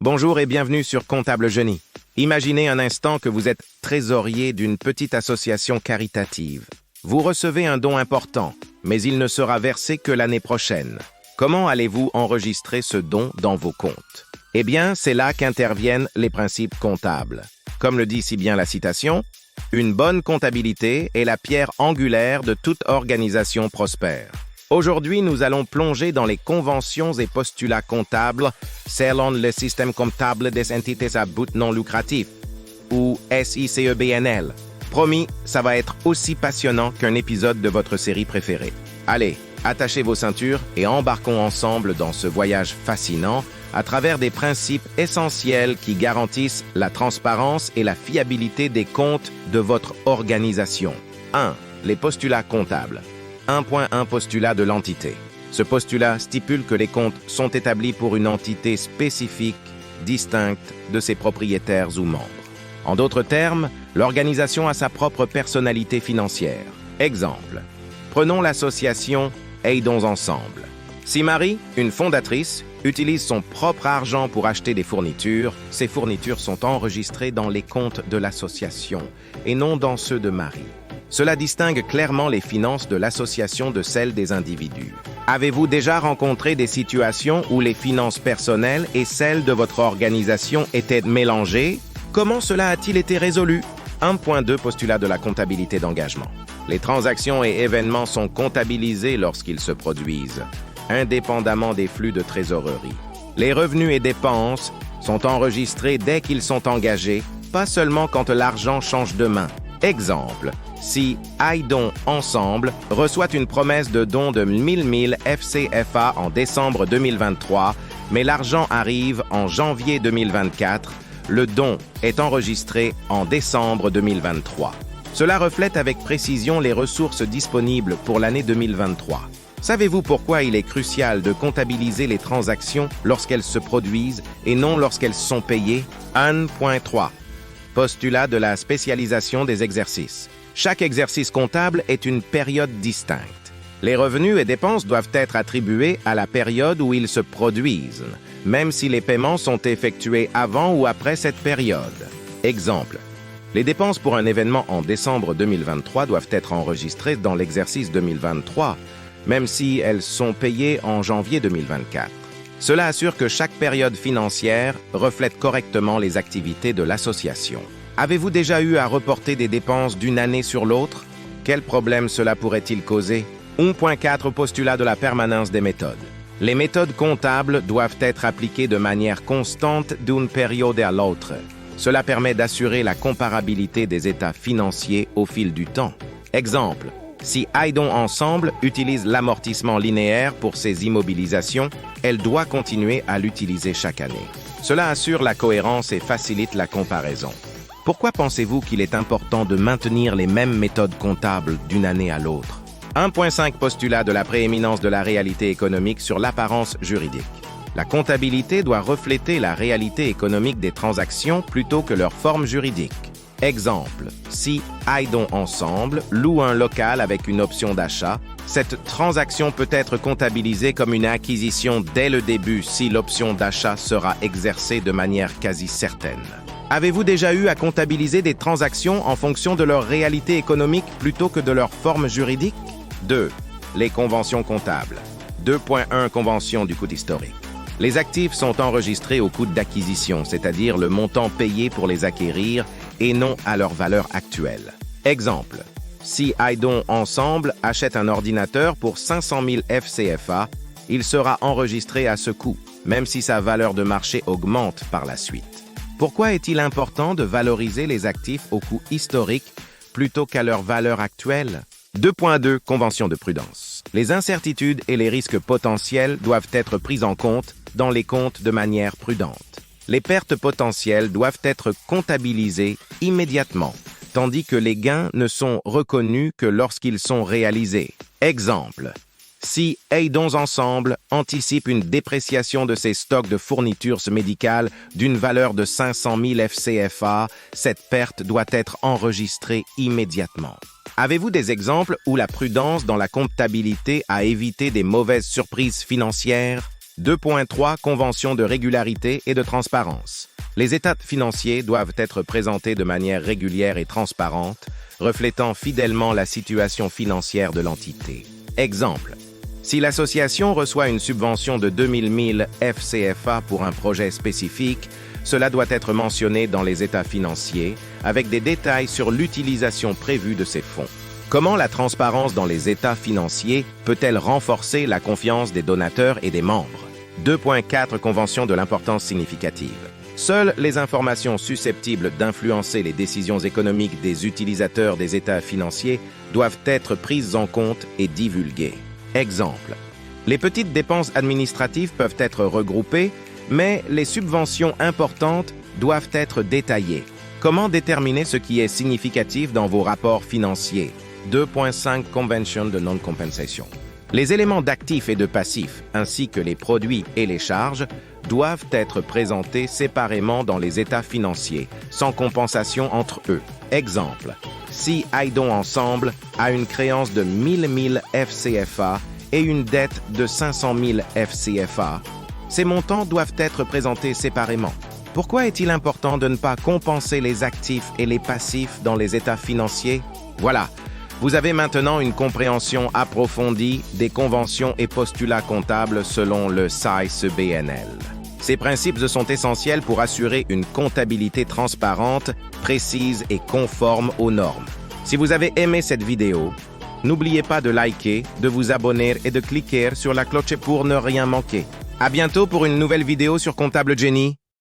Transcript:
Bonjour et bienvenue sur Comptable Génie. Imaginez un instant que vous êtes trésorier d'une petite association caritative. Vous recevez un don important, mais il ne sera versé que l'année prochaine. Comment allez-vous enregistrer ce don dans vos comptes? Eh bien, c'est là qu'interviennent les principes comptables. Comme le dit si bien la citation, « Une bonne comptabilité est la pierre angulaire de toute organisation prospère ». Aujourd'hui, nous allons plonger dans les conventions et postulats comptables selon le système comptable des entités à but non lucratif, ou SICEBNL. Promis, ça va être aussi passionnant qu'un épisode de votre série préférée. Allez, attachez vos ceintures et embarquons ensemble dans ce voyage fascinant à travers des principes essentiels qui garantissent la transparence et la fiabilité des comptes de votre organisation. 1. Les postulats comptables. 1.1 Postulat de l'entité. Ce postulat stipule que les comptes sont établis pour une entité spécifique, distincte de ses propriétaires ou membres. En d'autres termes, l'organisation a sa propre personnalité financière. Exemple, prenons l'association Aidons Ensemble. Si Marie, une fondatrice, utilise son propre argent pour acheter des fournitures, ces fournitures sont enregistrées dans les comptes de l'association et non dans ceux de Marie. Cela distingue clairement les finances de l'association de celles des individus. Avez-vous déjà rencontré des situations où les finances personnelles et celles de votre organisation étaient mélangées? Comment cela a-t-il été résolu? 1.2 Postulat de la comptabilité d'engagement. Les transactions et événements sont comptabilisés lorsqu'ils se produisent, indépendamment des flux de trésorerie. Les revenus et dépenses sont enregistrés dès qu'ils sont engagés, pas seulement quand l'argent change de main. Exemple, si Aidons Ensemble reçoit une promesse de don de 1000 FCFA en décembre 2023, mais l'argent arrive en janvier 2024, le don est enregistré en décembre 2023. Cela reflète avec précision les ressources disponibles pour l'année 2023. Savez-vous pourquoi il est crucial de comptabiliser les transactions lorsqu'elles se produisent et non lorsqu'elles sont payées? 1.3 Postulat de la spécialisation des exercices. Chaque exercice comptable est une période distincte. Les revenus et dépenses doivent être attribués à la période où ils se produisent, même si les paiements sont effectués avant ou après cette période. Exemple, les dépenses pour un événement en décembre 2023 doivent être enregistrées dans l'exercice 2023, même si elles sont payées en janvier 2024. Cela assure que chaque période financière reflète correctement les activités de l'association. Avez-vous déjà eu à reporter des dépenses d'une année sur l'autre? Quel problème cela pourrait-il causer? 1.4 Postulat de la permanence des méthodes. Les méthodes comptables doivent être appliquées de manière constante d'une période à l'autre. Cela permet d'assurer la comparabilité des états financiers au fil du temps. Exemple, si Aidons Ensemble utilise l'amortissement linéaire pour ses immobilisations, elle doit continuer à l'utiliser chaque année. Cela assure la cohérence et facilite la comparaison. Pourquoi pensez-vous qu'il est important de maintenir les mêmes méthodes comptables d'une année à l'autre? 1.5 Postulat de la prééminence de la réalité économique sur l'apparence juridique. La comptabilité doit refléter la réalité économique des transactions plutôt que leur forme juridique. Exemple, si Aidons Ensemble loue un local avec une option d'achat, cette transaction peut être comptabilisée comme une acquisition dès le début si l'option d'achat sera exercée de manière quasi certaine. Avez-vous déjà eu à comptabiliser des transactions en fonction de leur réalité économique plutôt que de leur forme juridique? 2. Les conventions comptables. 2.1 Convention du coût historique. Les actifs sont enregistrés au coût d'acquisition, c'est-à-dire le montant payé pour les acquérir et non à leur valeur actuelle. Exemple, si Aidons Ensemble achète un ordinateur pour 500 000 FCFA, il sera enregistré à ce coût, même si sa valeur de marché augmente par la suite. Pourquoi est-il important de valoriser les actifs au coût historique plutôt qu'à leur valeur actuelle? 2.2 Convention de prudence. Les incertitudes et les risques potentiels doivent être pris en compte dans les comptes de manière prudente. Les pertes potentielles doivent être comptabilisées immédiatement, tandis que les gains ne sont reconnus que lorsqu'ils sont réalisés. Exemple, si Aidons Ensemble anticipe une dépréciation de ses stocks de fournitures médicales d'une valeur de 500 000 FCFA, cette perte doit être enregistrée immédiatement. Avez-vous des exemples où la prudence dans la comptabilité a évité des mauvaises surprises financières? 2.3 Convention de régularité et de transparence. Les états financiers doivent être présentés de manière régulière et transparente, reflétant fidèlement la situation financière de l'entité. Exemple. Si l'association reçoit une subvention de 2000 FCFA pour un projet spécifique, cela doit être mentionné dans les états financiers, avec des détails sur l'utilisation prévue de ces fonds. Comment la transparence dans les états financiers peut-elle renforcer la confiance des donateurs et des membres? 2.4 Convention de l'importance significative. Seules les informations susceptibles d'influencer les décisions économiques des utilisateurs des états financiers doivent être prises en compte et divulguées. Exemple. Les petites dépenses administratives peuvent être regroupées, mais les subventions importantes doivent être détaillées. Comment déterminer ce qui est significatif dans vos rapports financiers? 2.5 Convention de non-compensation. Les éléments d'actifs et de passifs, ainsi que les produits et les charges, doivent être présentés séparément dans les états financiers, sans compensation entre eux. Exemple. Si Aidons Ensemble a une créance de 1000 FCFA et une dette de 500 000 FCFA, ces montants doivent être présentés séparément. Pourquoi est-il important de ne pas compenser les actifs et les passifs dans les états financiers? Voilà. Vous avez maintenant une compréhension approfondie des conventions et postulats comptables selon le SAIS-BNL. Ces principes sont essentiels pour assurer une comptabilité transparente, précise et conforme aux normes. Si vous avez aimé cette vidéo, n'oubliez pas de liker, de vous abonner et de cliquer sur la cloche pour ne rien manquer. À bientôt pour une nouvelle vidéo sur Comptable Jenny.